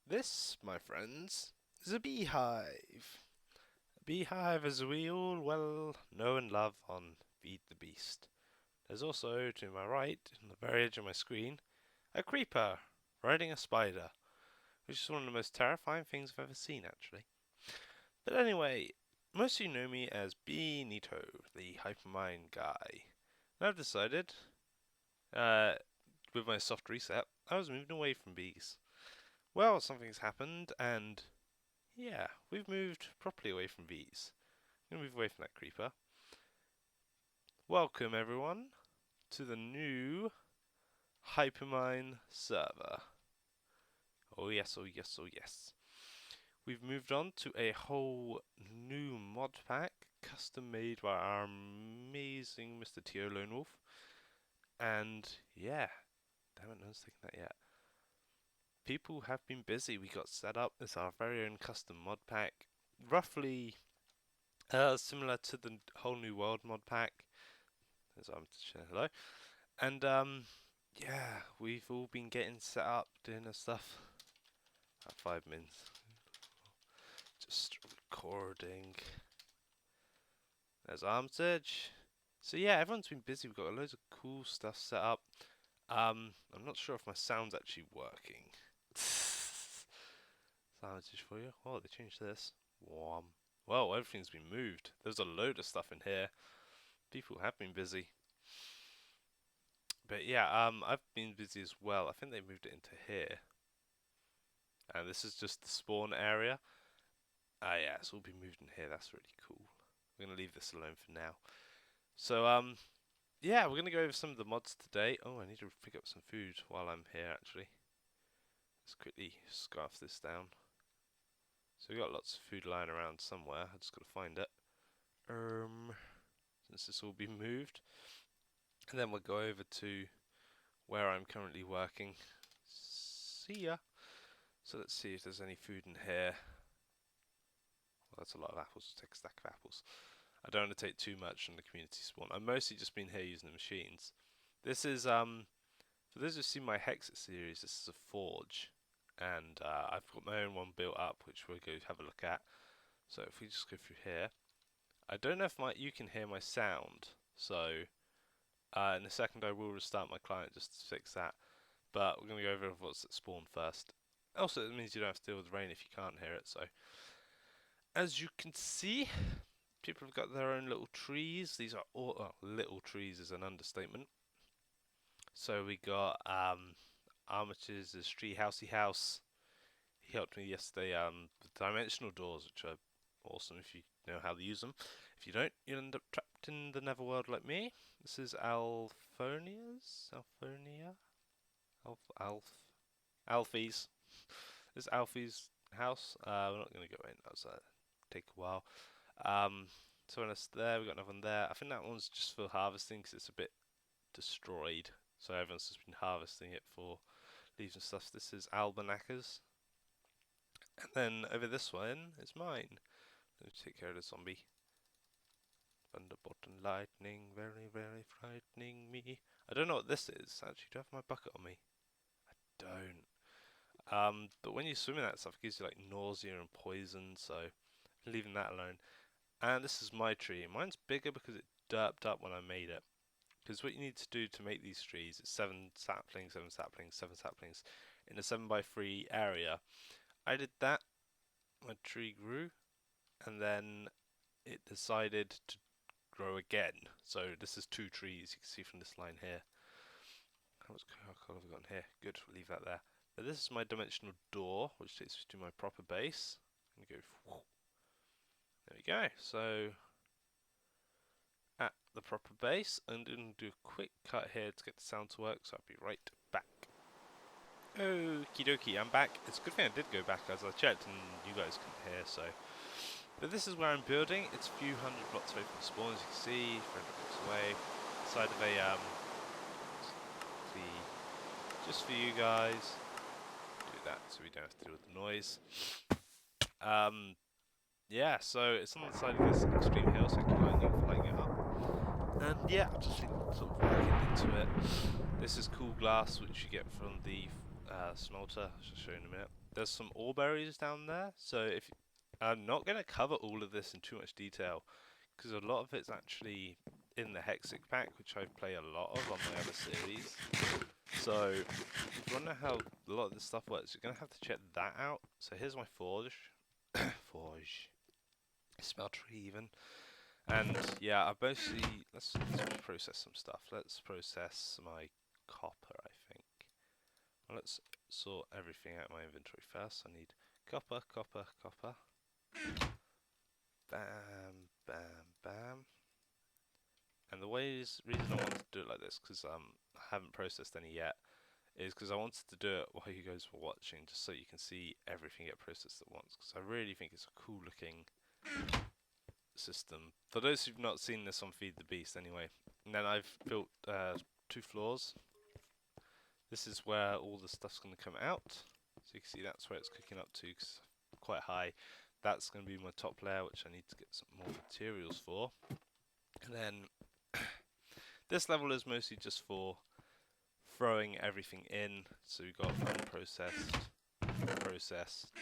This, my friends, is a beehive. A beehive as we all well know and love on Feed the Beast. There's also, to my right, on the very edge of my screen, a creeper riding a spider, which is one of the most terrifying things I've ever seen, actually. But anyway, most of you know me as Benito, the Hypermine guy. And I've decided, uh, with my soft reset, I was moving away from bees. Well, something's happened, and yeah, we've moved properly away from bees. I'm gonna move away from that creeper. Welcome everyone to the new Hypermine server. Oh yes, oh yes, oh yes. We've moved on to a whole new mod pack, custom made by our amazing Mr. Tio Lone Wolf. And yeah, damn it, no one's taken that yet. People have been busy. We got set up as our very own custom mod pack, roughly similar to the whole new world mod pack. As I'm saying hello. And yeah, we've all been getting set up, doing our stuff. At 5 minutes, just recording. There's Arm's Edge. So yeah, everyone's been busy. We've got loads of cool stuff set up. I'm not sure if my sound's actually working. Sound Edge for you. Oh, they changed this. Wham. Well, everything's been moved. There's a load of stuff in here. People have been busy. But yeah, I've been busy as well. I think they moved it into here. And this is just the spawn area. Yeah, it's all been moved in here. That's really cool. We're going to leave this alone for now. So, yeah, we're going to go over some of the mods today. Oh, I need to pick up some food while I'm here, actually. Let's quickly scarf this down. So we've got lots of food lying around somewhere. I just got to find it. Since this will be moved. And then we'll go over to where I'm currently working. See ya. So let's see if there's any food in here. Well, that's a lot of apples. Take a stack of apples. I don't want to take too much from the community spawn. I've mostly just been here using the machines. This is, for those who've seen my Hexit series, this is a forge. And I've got my own one built up, which we'll go have a look at. So if we just go through here. I don't know if you can hear my sound. So in a second I will restart my client just to fix that. But we're going to go over what's at spawn first. Also, it means you don't have to deal with rain if you can't hear it. So, as you can see, people have got their own little trees. These are all little trees is an understatement. So we got Armiture's tree housey house. He helped me yesterday with dimensional doors, which are awesome if you know how to use them. If you don't, you'll end up trapped in the netherworld like me. This is Alfie's. This is Alfie's house. We're not going to go in. That's take a while. So when it's there, we've got another one there. I think that one's just for harvesting because it's a bit destroyed. So everyone's just been harvesting it for leaves and stuff. This is Albanacker's. And then over this one is mine. Let me take care of the zombie. Thunderbolt and lightning, very, very frightening me. I don't know what this is. Actually, do I have my bucket on me? I don't. But when you swim in that stuff, it gives you like nausea and poison, so leaving that alone. And this is my tree. Mine's bigger because it derped up when I made it. Because what you need to do to make these trees is 7 saplings, 7 saplings, 7 saplings in a 7x3 area. I did that, my tree grew, and then it decided to grow again. So this is 2 trees, you can see from this line here. How much charcoal have we got in here? Good, we'll leave that there. But this is my dimensional door, which takes me to my proper base. And go, there we go. So at the proper base, I'm going to do a quick cut here to get the sound to work, so I'll be right back. Okie dokie, I'm back. It's a good thing I did go back as I checked and you guys couldn't hear, so. But this is where I'm building. It's a few hundred blocks away from the spawn, as you can see, 300 blocks away. Side of a, just for you guys. Do that so we don't have to deal with the noise. Yeah, so it's on the side of this extreme hill, so I keep lighting it up. And yeah, I'm just sort of working into it. This is cool glass, which you get from the smelter, I'll show you in a minute. there's some ore berries down there. So if I'm not going to cover all of this in too much detail, because a lot of it's actually in the Hexic pack, which I play a lot of on my other series. So if you want to know how a lot of this stuff works, you're going to have to check that out. So here's my forge. Forge. Smeltery even. And yeah, I basically, let's process some stuff. Let's process my copper, I think. Well, let's sort everything out of my inventory first. I need copper, copper, copper. Bam, bam, bam. And the reason I wanted to do it like this, because I haven't processed any yet, is because I wanted to do it while you guys were watching, just so you can see everything get processed at once. Because I really think it's a cool looking system. For those who've not seen this on Feed the Beast anyway, and then I've built 2 floors. This is where all the stuff's going to come out. So you can see that's where it's cooking up to, cause quite high. That's going to be my top layer, which I need to get some more materials for. And then this level is mostly just for throwing everything in. So we've got unprocessed, processed,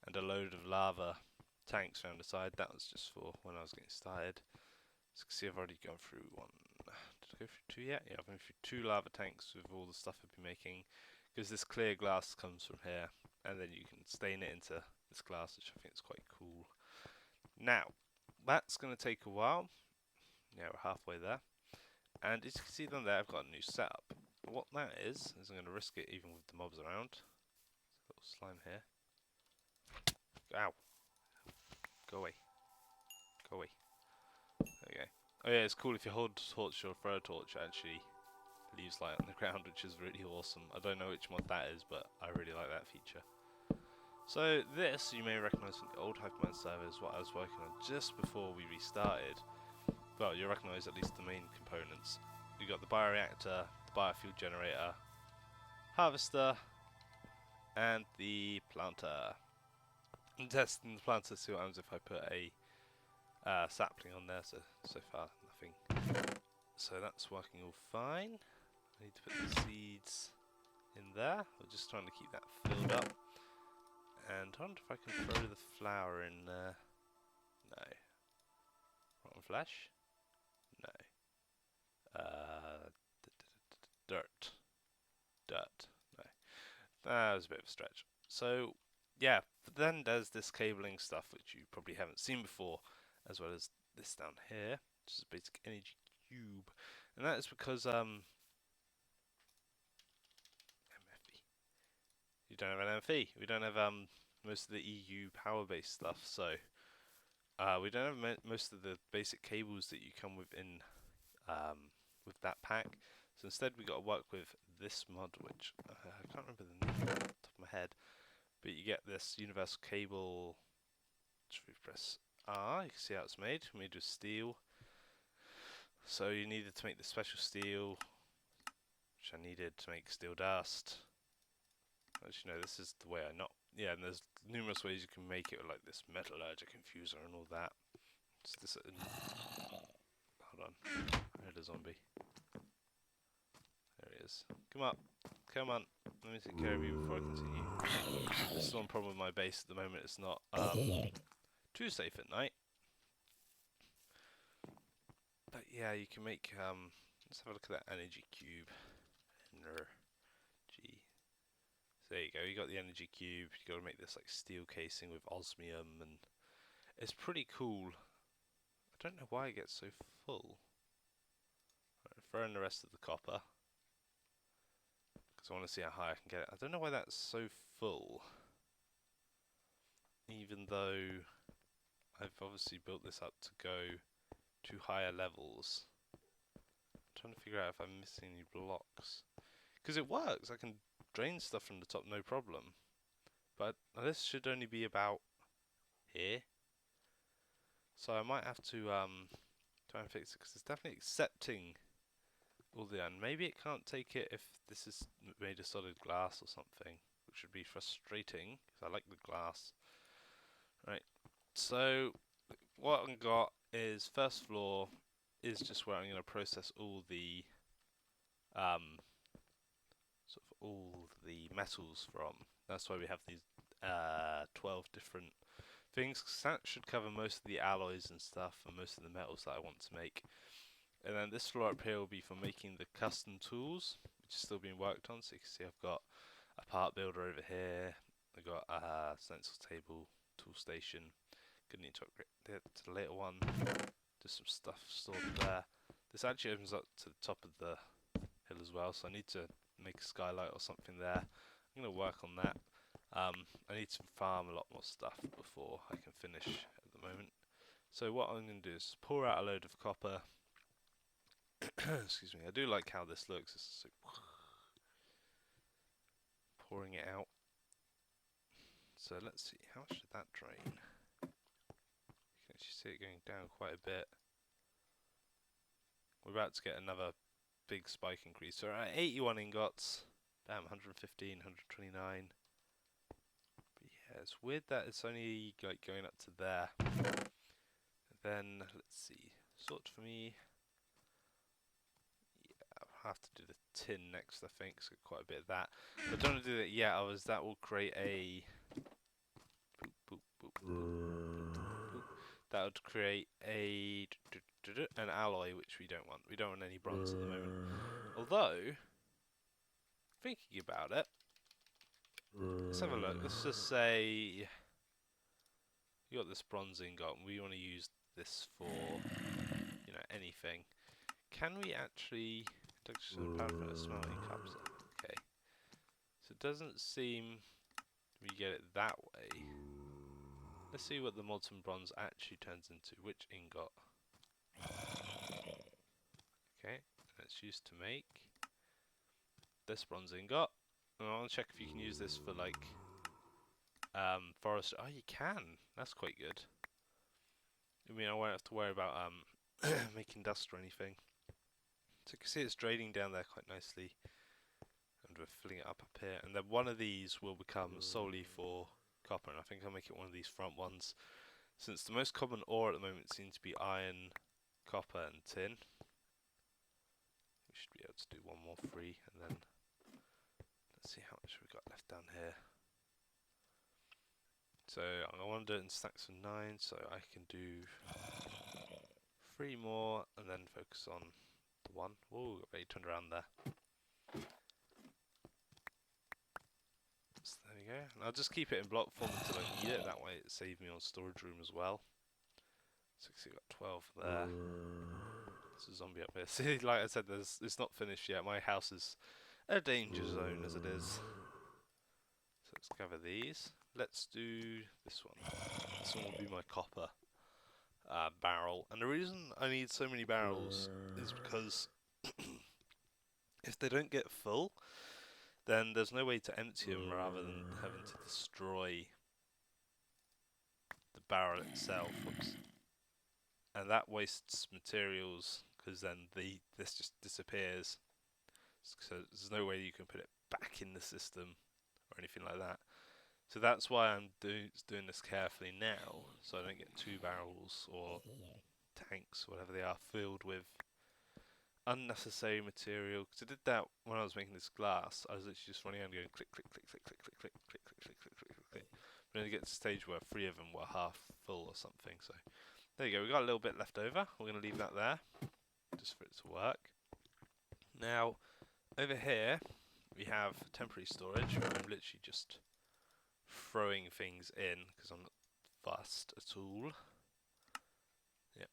and a load of lava tanks around the side. That was just for when I was getting started. So you can see I've already gone through one. Did I go through 2 yet? Yeah, I've gone through 2 lava tanks with all the stuff I've been making. Because this clear glass comes from here, and then you can stain it into this glass, which I think is quite cool. Now, that's going to take a while. Yeah, we're halfway there. And as you can see down there, I've got a new setup. What that is I'm going to risk it even with the mobs around. A little slime here. Ow. Go away. Go away. There we go. Oh yeah, it's cool if you hold a torch or throw a torch, it actually leaves light on the ground, which is really awesome. I don't know which mod that is, but I really like that feature. So this, you may recognise from the old Hypermine servers, what I was working on just before we restarted. Well, you'll recognise at least the main components. You've got the bioreactor, the biofuel generator, harvester, and the planter. I'm testing the planter to see what happens if I put a sapling on there, so far nothing. So that's working all fine. I need to put the seeds in there. We're just trying to keep that filled up. And I wonder if I can throw the flour in there. No. Rotten flesh? No. Dirt. Dirt. No. That was a bit of a stretch. So, yeah. But then there's this cabling stuff, which you probably haven't seen before, as well as this down here, which is a basic energy cube. And that is because, MFE. You don't have an MFE. We don't have, most of the EU power-based stuff, so we don't have most of the basic cables that you come with in with that pack. So instead we got to work with this mod, which I can't remember the name off the top of my head, but you get this universal cable. Should we press R? You can see how it's made of steel. So you needed to make the special steel, which I needed to make steel dust. Actually, no, this is the way I not. Yeah, and there's numerous ways you can make it with like this metallurgic infuser and all that. Just this. Hold on, I heard a zombie. There he is. Come up, come on. Let me take care of you before I continue. This is one problem with my base at the moment. It's not too safe at night. But yeah, you can make. Let's have a look at that energy cube. So there you go, you got the energy cube, you got to make this like steel casing with osmium, and it's pretty cool. I don't know why it gets so full. Right, throw in the rest of the copper, because I want to see how high I can get it. I don't know why that's so full, even though I've obviously built this up to go to higher levels. I'm trying to figure out if I'm missing any blocks. Because it works, I can drain stuff from the top no problem. But this should only be about here. So I might have to try and fix it, because it's definitely accepting all the and maybe it can't take it if this is made of solid glass or something, which would be frustrating, because I like the glass. Right, so what I've got is first floor is just where I'm going to process all the sort of all the metals from. That's why we have these 12 different things, 'cause that should cover most of the alloys and stuff and most of the metals that I want to make. And then this floor up here will be for making the custom tools, which is still being worked on. So you can see I've got a part builder over here, I've got a stencil table, tool station. Gonna need to upgrade it to the later one. Just some stuff stored there. This actually opens up to the top of the hill as well, so I need to make a skylight or something there. I'm gonna work on that. I need to farm a lot more stuff before I can finish at the moment. So what I'm gonna do is pour out a load of copper. Excuse me. I do like how this looks. It's so pouring it out. So let's see, how much did that drain? You can actually see it going down quite a bit. We're about to get another big spike increase. So we're at 81 ingots. Damn, 115, 129. But yeah, it's weird that it's only like going up to there. Then let's see. Sort for me. Yeah, I'll have to do the tin next, I think. So quite a bit of that. But I don't want to do that yet. That will create a. Boop, boop, boop, boop, boop, boop. That would create an alloy, which we don't want. We don't want any bronze at the moment. Although, thinking about it, let's have a look. Let's just say you got this bronze ingot, and we want to use this for, you know, anything. Can we actually power from a smelting capsule? Okay. So it doesn't seem we get it that way. Let's see what the molten bronze actually turns into. Which ingot? Okay, that's used to make this bronze ingot. And I want to check if you can use this for like forest. Oh, you can. That's quite good. I mean, I won't have to worry about making dust or anything. So you can see it's draining down there quite nicely, and we're filling it up here. And then one of these will become solely for copper, and I think I'll make it one of these front ones, since the most common ore at the moment seems to be iron, copper and tin. We should be able to do one more free, and then let's see how much we've got left down here. So I want to do it in stacks of 9, so I can do 3 more and then focus on the one. Oh, got 800 around there. So there we go. And I'll just keep it in block form until I need it. That way it saves me on storage room as well. So we've got 12 there. There's a zombie up here. See, like I said, it's not finished yet. My house is a danger zone as it is. So let's cover these. Let's do this one. This one will be my copper barrel. And the reason I need so many barrels is because if they don't get full, then there's no way to empty them rather than having to destroy the barrel itself. Whoops. And that wastes materials, because then this just disappears. So there's no way you can put it back in the system or anything like that. So that's why I'm doing this carefully now, so I don't get 2 barrels or tanks, whatever they are, filled with unnecessary material. Because I did that when I was making this glass. I was literally just running around going click, click, click, click, click, click, click, click, click, click, click, click, click, click. But then you get to the stage where 3 of them were half full or something. So there you go. We got a little bit left over. We're going to leave that there, just for it to work. Now, over here we have temporary storage, where I'm literally just throwing things in because I'm not fussed at all. Yep.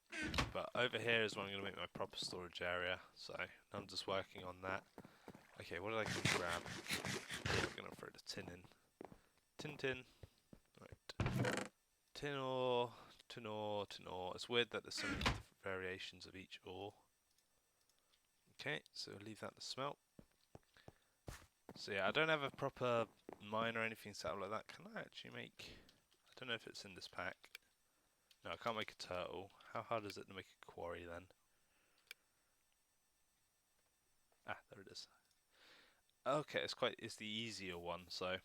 But over here is where I'm going to make my proper storage area. So I'm just working on that. Okay, what did I grab? I'm going to throw the tin in. Tin. Right. Tin ore, tin ore, tin ore. It's weird that there's so many different variations of each ore. Okay, so leave that to smelt. So yeah, I don't have a proper mine or anything set up like that. Can I actually make... I don't know if it's in this pack. No, I can't make a turtle. How hard is it to make a quarry then? Ah, there it is. Okay, it's the easier one, so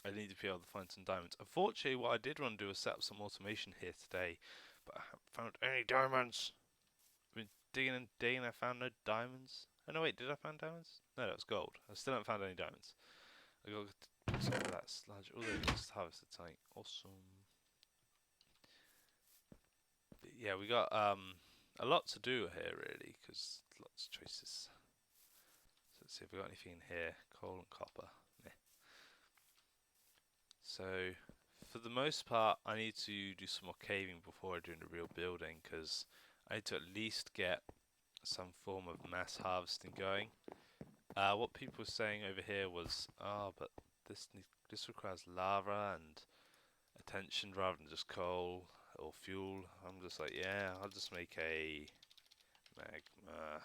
I need to be able to find some diamonds. Unfortunately, what I did want to do was set up some automation here today, but I haven't found any diamonds. I've been digging and digging, I found no diamonds. Oh no, wait, did I find diamonds? No, that was gold. I still haven't found any diamonds. I got to some of that sludge. Oh, they just harvested something awesome. But yeah, we got a lot to do here really, because lots of choices. So let's see if we got anything in here. Coal and copper. Meh. So for the most part, I need to do some more caving before I do the real building, because I need to at least get some form of mass harvesting going. What people were saying over here was, but this requires lava and attention rather than just coal or fuel. I'm just like, yeah, I'll just make a magma.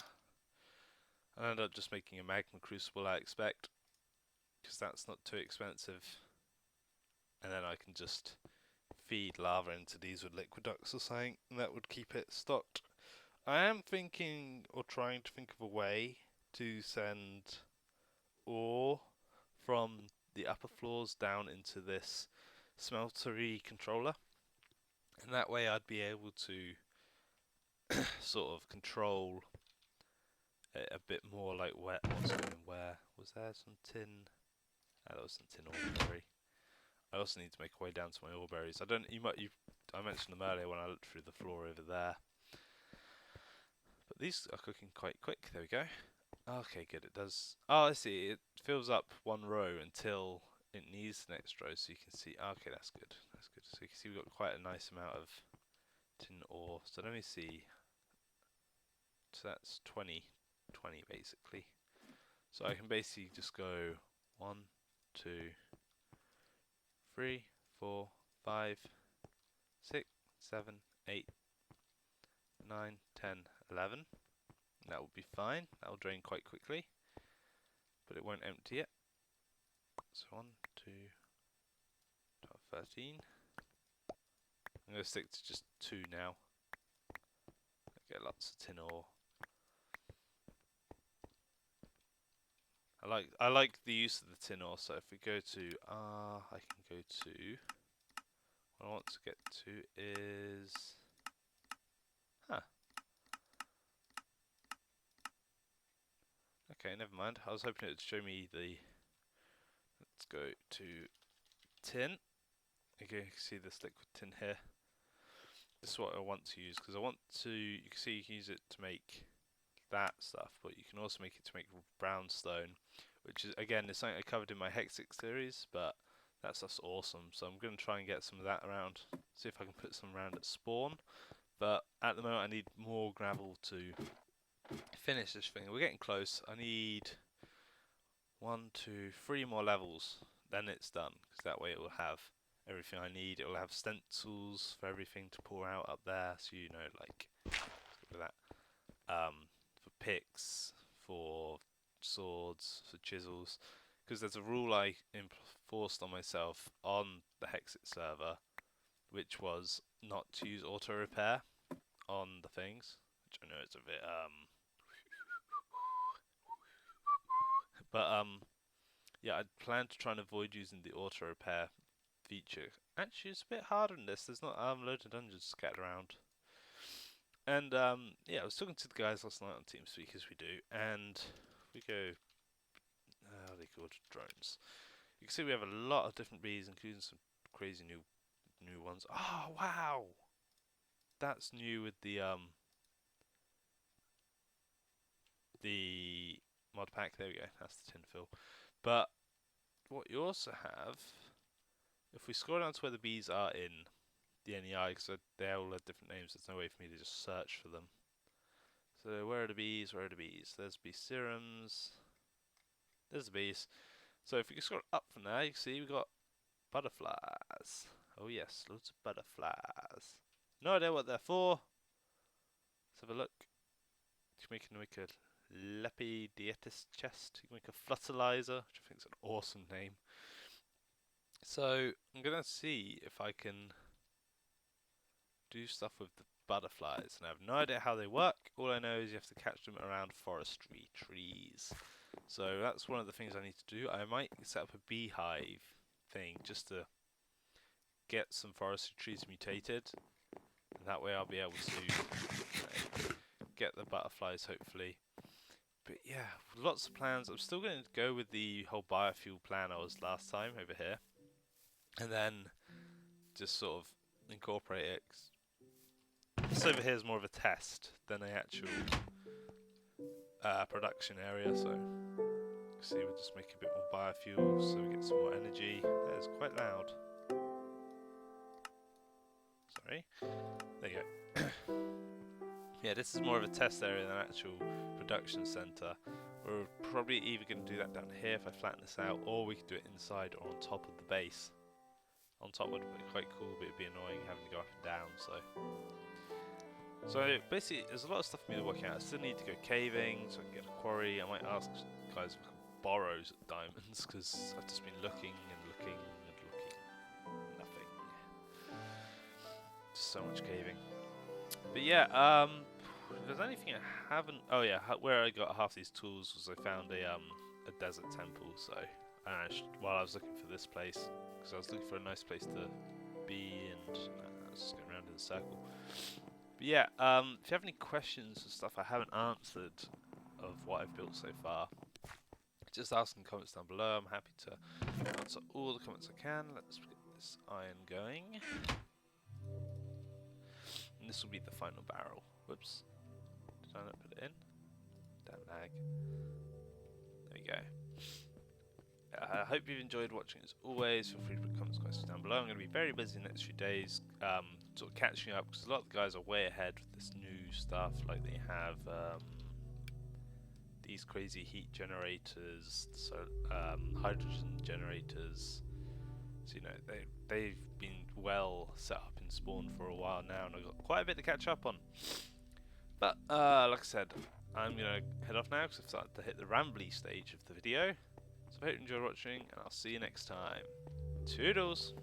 I end up just making a magma crucible, I expect, because that's not too expensive. And then I can just feed lava into these with liquid ducts or something, and that would keep it stocked. I am thinking, or trying to think of a way to send ore from the upper floors down into this smeltery controller, and that way I'd be able to sort of control it a bit more, like what's going where. Was there some tin? There was some tin ore. I also need to make a way down to my ore berries. I mentioned them earlier when I looked through the floor over there. But these are cooking quite quick. There we go. Okay, good. It does. Oh, I see. It fills up one row until it needs the next row, so you can see. Okay, that's good. That's good. So you can see we've got quite a nice amount of tin ore. So let me see. So that's 20 basically. So I can basically just go 1, 2, 3, 4, 5, 6, 7, 8, 9, 10, 11. That will be fine. That will drain quite quickly, but it won't empty it. So 1, 2, 12, 13. I'm going to stick to just 2 now. I get lots of tin ore. I like the use of the tin ore. So if we go to I can go to what I want to get to is okay, never mind. I was hoping it would show me the. Let's go to tin. Okay, you can see this liquid tin here. This is what I want to use, because I want to. You can see you can use it to make that stuff, but you can also make it to make brownstone, which is again is something I covered in my Hexic series, but that stuff's awesome. So I'm going to try and get some of that around. See if I can put some around at spawn. But at the moment, I need more gravel to finish this thing. We're getting close. I need 1, 2, 3 more levels, then it's done, because that way it will have everything I need. It will have stencils for everything to pour out up there, so you know, like, look at that, for picks, for swords, for chisels, because there's a rule I enforced on myself on the Hexit server, which was not to use auto repair on the things, which I know it's a bit but yeah, I'd plan to try and avoid using the auto repair feature. Actually, it's a bit harder in this. There's not loads of dungeons scattered around. And yeah, I was talking to the guys last night on TeamSpeak, as we do, and we go. How are they called? Drones. You can see we have a lot of different bees, including some crazy new ones. Oh wow, that's new with the mod pack. There we go. That's the tin fill. But what you also have, if we scroll down to where the bees are in the NEI, because they all have different names, there's no way for me to just search for them. So where are the bees? Where are the bees? There's bee serums. There's the bees. So if you scroll up from there, you can see we've got butterflies. Oh yes, loads of butterflies. No idea what they're for. Let's have a look. You can make a Lepidietis chest. You can make a Flutterlizer, which I think is an awesome name. So I'm gonna see if I can do stuff with the butterflies, and I have no idea how they work. All I know is you have to catch them around forestry trees. So that's one of the things I need to do. I might set up a beehive thing just to get some forestry trees mutated, and that way I'll be able to get the butterflies hopefully. But yeah, lots of plans. I'm still going to go with the whole biofuel plan I was last time over here, and then just sort of incorporate it. This over here is more of a test than an actual production area, so see, we'll just make a bit more biofuel so we get some more energy. That is quite loud. Sorry. There you go. Yeah, this is more of a test area than an actual production centre. We're probably either going to do that down here if I flatten this out, or we could do it inside or on top of the base. On top would be quite cool, but it'd be annoying having to go up and down, So basically, there's a lot of stuff for me to work out. I still need to go caving so I can get a quarry. I might ask guys if I can borrow diamonds, because I've just been looking and looking and looking. Nothing. Just so much caving. But yeah, if there's anything I haven't... Oh yeah, where I got half these tools was I found a desert temple, so... while I was looking for this place, because I was looking for a nice place to be, and I was just going around in a circle. But yeah, if you have any questions and stuff I haven't answered of what I've built so far, just ask in the comments down below. I'm happy to answer all the comments I can. Let's get this iron going. And this will be the final barrel. Whoops. Did I not put it in? Damn lag. There we go. I hope you've enjoyed watching as always. Feel free to put comments and questions down below. I'm going to be very busy the next few days, sort of catching up, because a lot of the guys are way ahead with this new stuff. Like they have these crazy heat generators, so hydrogen generators. So you know they've been well set up in spawn for a while now, and I've got quite a bit to catch up on. But like I said, I'm going to head off now because I've started to hit the rambly stage of the video. So I hope you enjoyed watching, and I'll see you next time. Toodles!